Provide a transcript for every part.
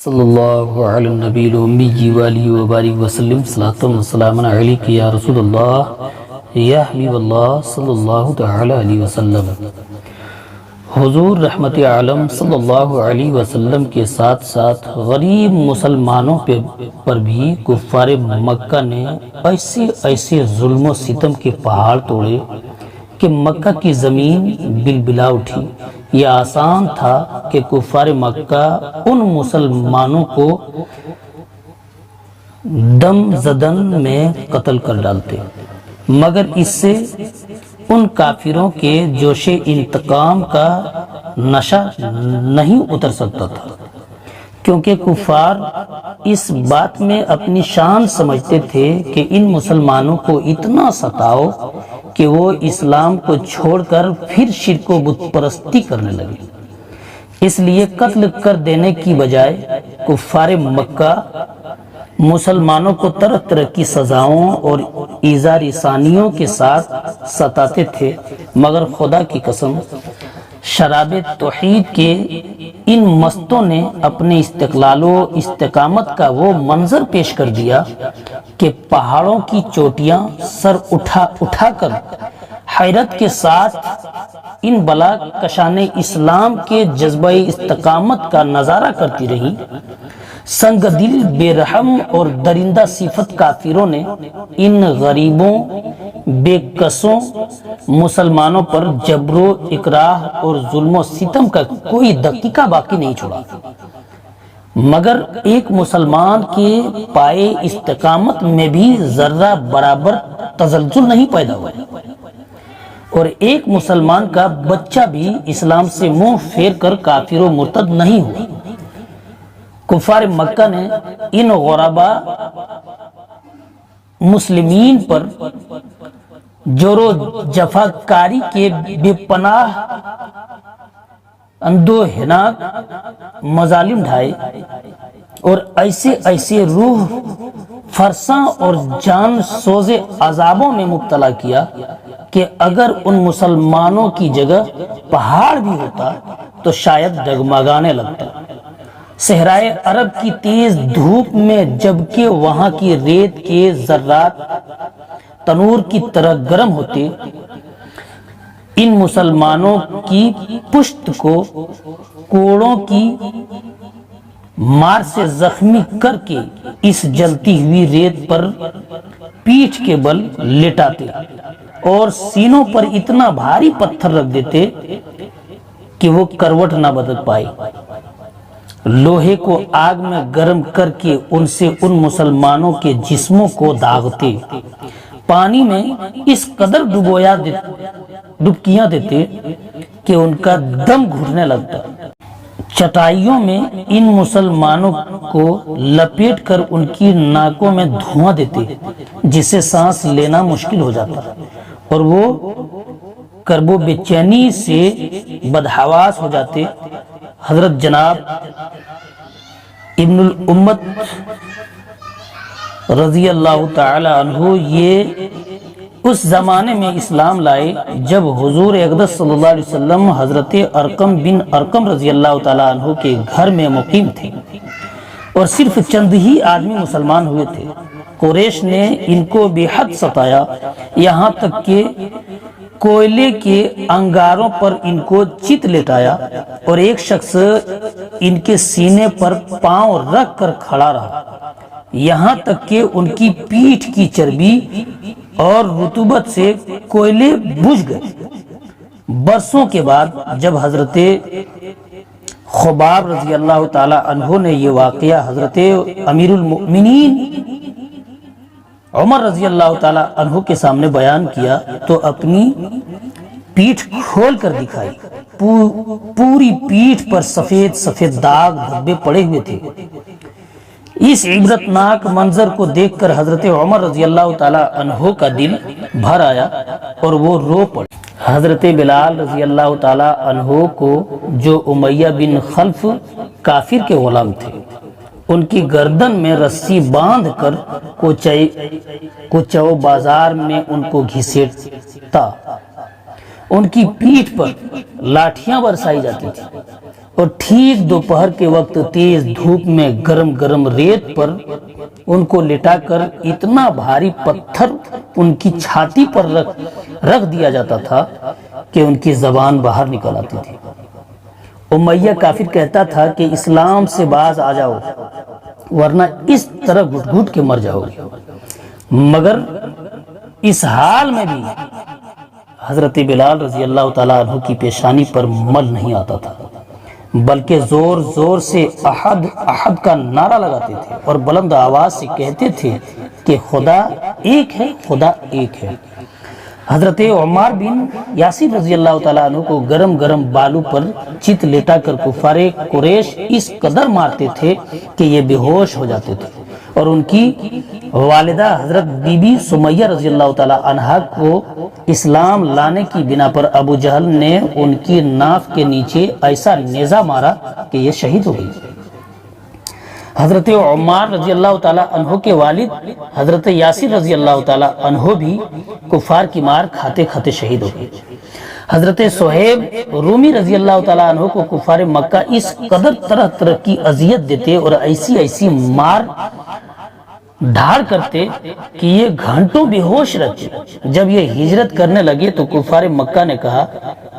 صلی اللہ علی النبی الامی وآلہ وبارک وسلم صلاۃ و سلام علیک یا رسول اللہ یا حبیب اللہ صلی اللہ تعالی علیہ وسلم۔ حضور رحمت عالم صلی اللہ علیہ وسلم کے ساتھ ساتھ غریب مسلمانوں پر بھی کفار مکہ نے ایسے ظلم و ستم کے پہاڑ توڑے کہ مکہ کی زمین بلبلا اٹھی۔ یہ آسان تھا کہ کفار مکہ ان مسلمانوں کو دم زدن میں قتل کر ڈالتے، مگر اس سے ان کافروں کے جوش انتقام کا نشہ نہیں اتر سکتا تھا، کیونکہ کفار اس بات میں اپنی شان سمجھتے تھے کہ ان مسلمانوں کو اتنا ستاؤ کہ وہ اسلام کو چھوڑ کر پھر شرک و بت پرستی کرنے لگے۔ اس لیے قتل کر دینے کی بجائے کفار مکہ مسلمانوں کو طرح طرح کی سزاؤں اور ایذا رسانیوں کے ساتھ ستاتے تھے، مگر خدا کی قسم شراب توحید کے ان مستوں نے اپنے استقلال و استقامت کا وہ منظر پیش کر دیا کہ پہاڑوں کی چوٹیاں سر اٹھا کر حیرت کے ساتھ ان بلا کشان اسلام کے جذبہ استقامت کا نظارہ کرتی رہی۔ سنگ دل بے رحم اور درندہ صفت کافروں نے ان غریبوں بے کسوں مسلمانوں پر جبر و اکراہ اور ظلم و ستم کا کوئی دقیقہ باقی نہیں چھوڑا، مگر ایک مسلمان کے پائے استقامت میں بھی ذرہ برابر تزلزل نہیں پیدا ہوا، اور ایک مسلمان کا بچہ بھی اسلام سے منہ پھیر کر کافر و مرتد نہیں ہوا۔ کفار مکہ نے ان غربا مسلمین پر جور و جفاکاری کے بے پناہ اندوہناک مظالم ڈھائے اور ایسے روح فرساں اور جان سوز عذابوں میں مبتلا کیا کہ اگر ان مسلمانوں کی جگہ پہاڑ بھی ہوتا تو شاید ڈگمگانے لگتا۔ صحرائے عرب کی تیز دھوپ میں جبکہ وہاں کی ریت کے ذرات تنور کی طرح گرم ہوتے، ان مسلمانوں کی پشت کو کوڑوں کی مار سے زخمی کر کے اس جلتی ہوئی ریت پر پیٹھ کے بل لٹاتے اور سینوں پر اتنا بھاری پتھر رکھ دیتے کہ وہ کروٹ نہ بدل پائے۔ لوہے کو آگ میں گرم کر کے ان سے ان مسلمانوں کے جسموں کو داغتے، پانی میں اس قدر ڈبکیاں دیتے کہ ان کا دم گھٹنے لگتا۔ چٹائیوں میں ان مسلمانوں کو لپیٹ کر ان کی ناکوں میں دھواں دیتے، جس سے سانس لینا مشکل ہو جاتا، اور وہ کرب و بے چینی سے بدحواس ہو جاتے۔ حضرت جناب ابن الامت رضی اللہ تعالی عنہ یہ اس زمانے میں اسلام لائے جب حضور اقدس صلی اللہ علیہ وسلم حضرت ارقم بن ارقم رضی اللہ تعالی عنہ کے گھر میں مقیم تھے، اور صرف چند ہی آدمی مسلمان ہوئے تھے۔ قریش نے ان کو بے حد ستایا، یہاں تک کہ کوئلے کے انگاروں پر ان کو چت لٹایا، اور ایک شخص ان کے سینے پر پاؤں رکھ کر کھڑا رہا، یہاں تک کہ ان کی پیٹھ کی چربی اور رطوبت سے کوئلے بجھ گئے۔ برسوں کے بعد جب حضرت خباب رضی اللہ تعالی عنہ نے یہ واقعہ حضرت امیر المؤمنین عمر رضی اللہ تعالی عنہ کے سامنے بیان کیا تو اپنی پیٹھ کھول کر دکھائی۔ پوری پیٹھ پر سفید سفید داغ دھبے پڑے ہوئے تھے۔ اس عبرتناک منظر کو دیکھ کر حضرت عمر رضی اللہ تعالی عنہ کا دل بھر آیا اور وہ رو پڑے۔ حضرت بلال رضی اللہ تعالی عنہ کو، جو امیہ بن خلف کافر کے غلام تھے، ان کی گردن میں رسی باندھ کر کوچو بازار میں ان کو گھسیٹتا، ان کی پیٹھ پر لاٹھیاں برسائی جاتی تھی اور ٹھیک دوپہر کے وقت تیز دھوپ میں گرم گرم ریت پر ان کو لٹا کر اتنا بھاری پتھر ان کی چھاتی پر رکھ دیا جاتا تھا کہ ان کی زبان باہر نکل آتی تھی۔ امیہ کافر کہتا تھا کہ اسلام سے باز آ جاؤ ورنہ اس طرح گھٹ گھٹ کے مر جاؤ گے، مگر اس حال میں بھی حضرت بلال رضی اللہ تعالیٰ عنہ کی پیشانی پر مل نہیں آتا تھا، بلکہ زور زور سے احد احد کا نعرہ لگاتے تھے اور بلند آواز سے کہتے تھے کہ خدا ایک ہے، خدا ایک ہے۔ حضرت عمار بن یاسر رضی اللہ تعالیٰ عنہ کو گرم گرم بالوں پر چت لٹا کر کفار قریش اس قدر مارتے تھے کہ یہ بے ہوش ہو جاتے تھے، اور ان کی والدہ حضرت بی بی سمیہ رضی اللہ تعالیٰ عنہ کو اسلام لانے کی بنا پر ابو جہل نے ان کی ناف کے نیچے ایسا نیزہ مارا کہ یہ شہید ہو گئی۔ حضرت عمار رضی اللہ تعالیٰ عنہ کے والد حضرت یاسر رضی اللہ تعالیٰ عنہ بھی کفار کی مار کھاتے کھاتے شہید ہو گئے۔ حضرت صہیب رومی رضی اللہ تعالیٰ عنہ کو کفار مکہ اس قدر طرح طرح کی اذیت دیتے اور ایسی ایسی مار ڈھاڑ کرتے کہ یہ گھنٹوں بے ہوش رہتے۔ جب یہ ہجرت کرنے لگے تو کفار مکہ نے کہا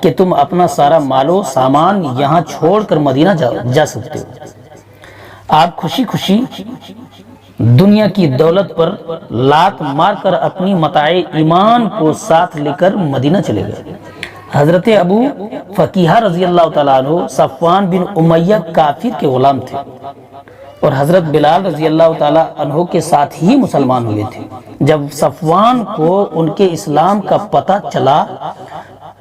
کہ تم اپنا سارا مال و سامان یہاں چھوڑ کر مدینہ جا سکتے ہو۔ آپ خوشی خوشی دنیا کی دولت پر لات مار کر اپنی متاع ایمان کو ساتھ لے کر مدینہ چلے گئے۔ حضرت ابو فقیہ رضی اللہ تعالیٰ عنہ صفوان بن امیہ کافر کے غلام تھے اور حضرت بلال رضی اللہ تعالیٰ عنہ کے ساتھ ہی مسلمان ہوئے تھے۔ جب صفوان کو ان کے اسلام کا پتہ چلا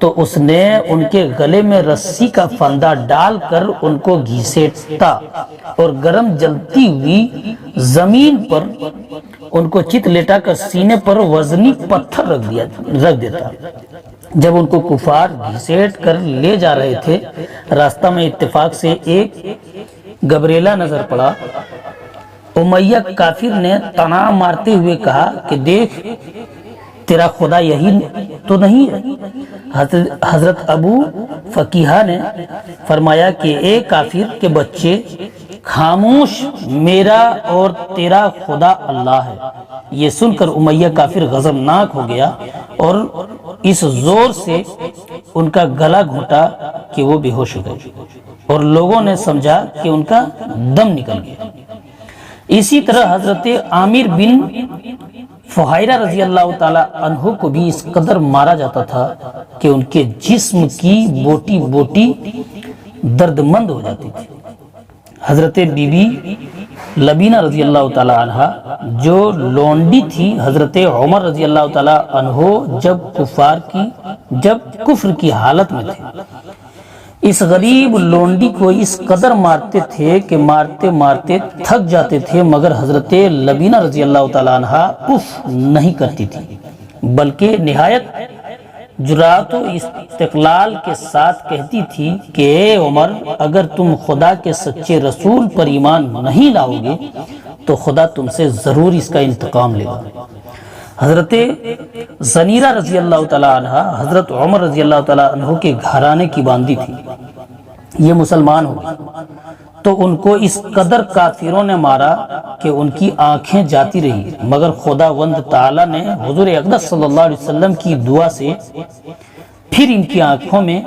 تو اس نے ان کے گلے میں رسی کا پھندا ڈال کر ان کو گھسیٹتا اور گرم جلتی ہوئی زمین پر ان کو چت لٹا کر سینے پر وزنی پتھر رکھ دیتا۔ جب ان کو کفار گھسیٹ کر لے جا رہے تھے، راستہ میں اتفاق سے ایک گبریلا نظر پڑا۔ امیہ کافر نے طعنہ مارتے ہوئے کہا کہ دیکھ تیرا خدا یہی تو نہیں ہے۔ حضرت ابو فقیہ نے فرمایا کہ اے کافر کے بچے، خاموش، میرا اور تیرا خدا اللہ ہے۔ یہ سن کر امیہ کافر غضبناک ہو گیا اور اس زور سے ان کا گلا گھونٹا کہ وہ بے ہوش ہو گئے اور لوگوں نے سمجھا کہ ان کا دم نکل گیا۔ اسی طرح حضرت عامر بن فہیرہ رضی اللہ تعالیٰ عنہ کو بھی اس قدر مارا جاتا تھا کہ ان کے جسم کی بوٹی بوٹی درد مند ہو جاتی تھی۔ حضرت بی بی لبینہ رضی اللہ تعالیٰ عنہ جو لونڈی تھی حضرت عمر رضی اللہ تعالیٰ عنہ جب کفر کی حالت میں تھے، اس غریب لونڈی کو اس قدر مارتے تھے کہ مارتے مارتے تھک جاتے تھے، مگر حضرت لبینہ رضی اللہ تعالیٰ عنہ اف نہیں کرتی تھی، بلکہ نہایت جرات و استقلال کے ساتھ کہتی تھی کہ اے عمر، اگر تم خدا کے سچے رسول پر ایمان نہیں لاؤ گے تو خدا تم سے ضرور اس کا انتقام لے گا۔ حضرت زنیرہ رضی اللہ تعالیٰ عنہ حضرت عمر رضی اللہ تعالیٰ عنہ کے گھرانے کی باندی تھی۔ یہ مسلمان ہو گئی تو ان کو اس قدر کافروں نے مارا کہ ان کی آنکھیں جاتی رہی، مگر خداوند تعالیٰ نے حضور اقدس صلی اللہ علیہ وسلم کی دعا سے پھر ان کی آنکھوں میں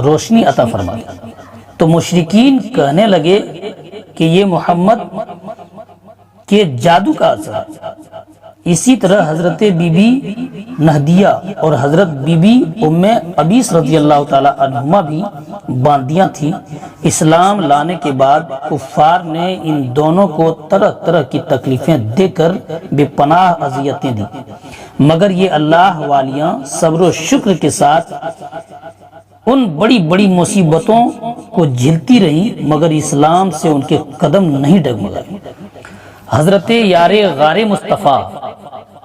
روشنی عطا فرما دی۔ تو مشرکین کہنے لگے کہ یہ محمد کے جادو کا اثر ہے۔ اسی طرح حضرت بی بی نہدیہ اور حضرت بی بی ام ابیس رضی اللہ تعالی عنہما بھی باندیاں تھیں۔ اسلام لانے کے بعد کفار نے ان دونوں کو طرح طرح کی تکلیفیں دے کر بے پناہ اذیتیں دی، مگر یہ اللہ والیاں صبر و شکر کے ساتھ ان بڑی بڑی مصیبتوں کو جھلتی رہیں، مگر اسلام سے ان کے قدم نہیں ڈگمگائے۔ حضرت یار غار مصطفیٰ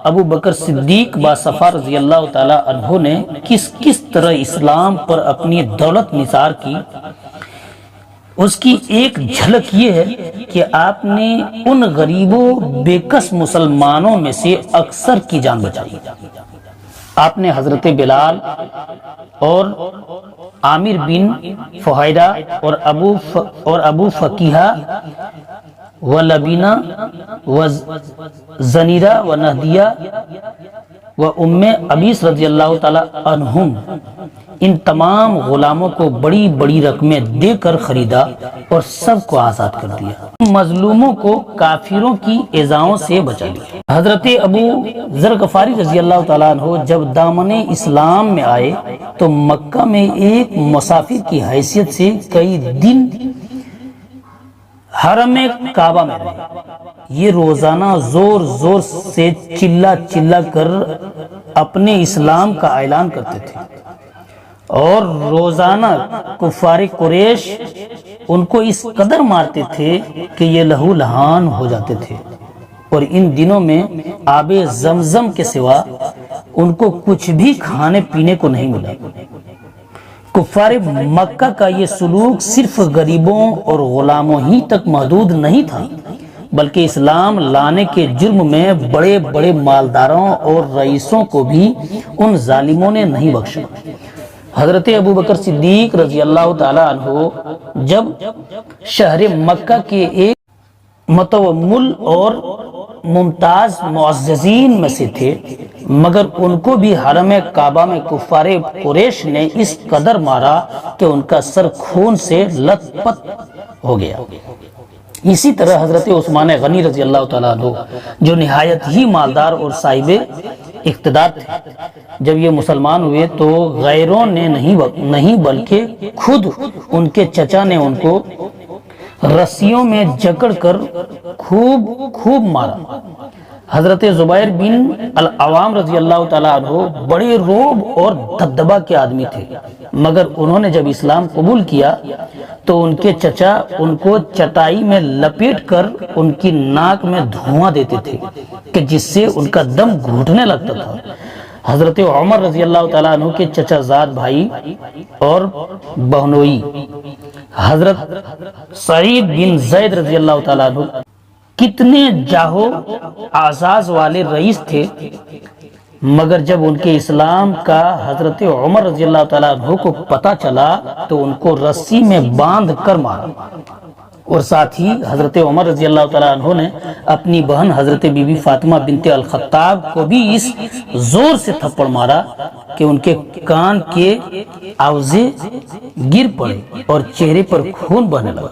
ابو بکر صدیق باصفا رضی اللہ تعالی عنہ نے کس طرح اسلام پر اپنی دولت نثار کی، اس کی ایک جھلک یہ ہے کہ آپ نے ان غریب و بے کس مسلمانوں میں سے اکثر کی جان بچائی۔ آپ نے حضرت بلال اور عامر بن فہیرہ اور ابو فقیہ و لبینہ و زنیرہ و نہدیہ و ام ابیس رضی اللہ تعالی عنہم، ان تمام غلاموں کو بڑی بڑی رقمیں دے کر خریدا اور سب کو آزاد کر دیا، مظلوموں کو کافروں کی ایذاؤں سے بچا لیا۔ حضرت ابو ذر غفاری رضی اللہ تعالیٰ عنہ جب دامن اسلام میں آئے تو مکہ میں ایک مسافر کی حیثیت سے کئی دن حرم کعبہ میں رہے۔ یہ روزانہ زور زور سے چلا چلا کر اپنے اسلام کا اعلان کرتے تھے، اور روزانہ کفار قریش ان کو اس قدر مارتے تھے کہ یہ لہو لہان ہو جاتے تھے، اور ان دنوں میں آب زمزم کے سوا ان کو کچھ بھی کھانے پینے کو نہیں ملا۔ کفار مکہ کا یہ سلوک صرف غریبوں اور غلاموں ہی تک محدود نہیں تھا، بلکہ اسلام لانے کے جرم میں بڑے بڑے مالداروں اور رئیسوں کو بھی ان ظالموں نے نہیں بخشا۔ حضرت ابو بکر صدیق رضی اللہ تعالی عنہ جب شہر مکہ کے ایک متومل اور ممتاز معززین میں سے تھے، مگر ان کو بھی حرم کعبہ میں کفار قریش نے اس قدر مارا کہ ان کا سر خون سے لت پت ہو گیا۔ اسی طرح حضرت عثمان غنی رضی اللہ تعالیٰ عنہ جو نہایت ہی مالدار اور صاحب اقتدار تھے، جب یہ مسلمان ہوئے تو غیروں نے نہیں بلکہ خود ان کے چچا نے ان کو رسیوں میں جکڑ کر خوب مارا۔ حضرت زبیر بن العوام رضی اللہ تعالیٰ عنہ بڑے روب اور دبدبہ کے آدمی تھے، مگر انہوں نے جب اسلام قبول کیا تو ان کے چچا ان کو چٹائی میں لپیٹ کر ان کی ناک میں دھواں دیتے تھے کہ جس سے ان کا دم گھٹنے لگتا تھا۔ حضرت عمر رضی اللہ تعالیٰ عنہ کے چچا زاد بھائی اور بہنوئی حضرت سعید بن زید رضی اللہ تعالیٰ عنہ کتنے جاہو اعزاز والے رئیس تھے، مگر جب ان کے اسلام کا حضرت عمر رضی اللہ تعالیٰ عنہ کو پتہ چلا تو ان کو رسی میں باندھ کر مارا، اور ساتھ ہی حضرت عمر رضی اللہ تعالیٰ عنہ نے اپنی بہن حضرت بی بی فاطمہ بنت الخطاب کو بھی اس زور سے تھپڑ مارا کہ ان کے کان کے آوزے گر پڑے اور چہرے پر خون بہنے لگا۔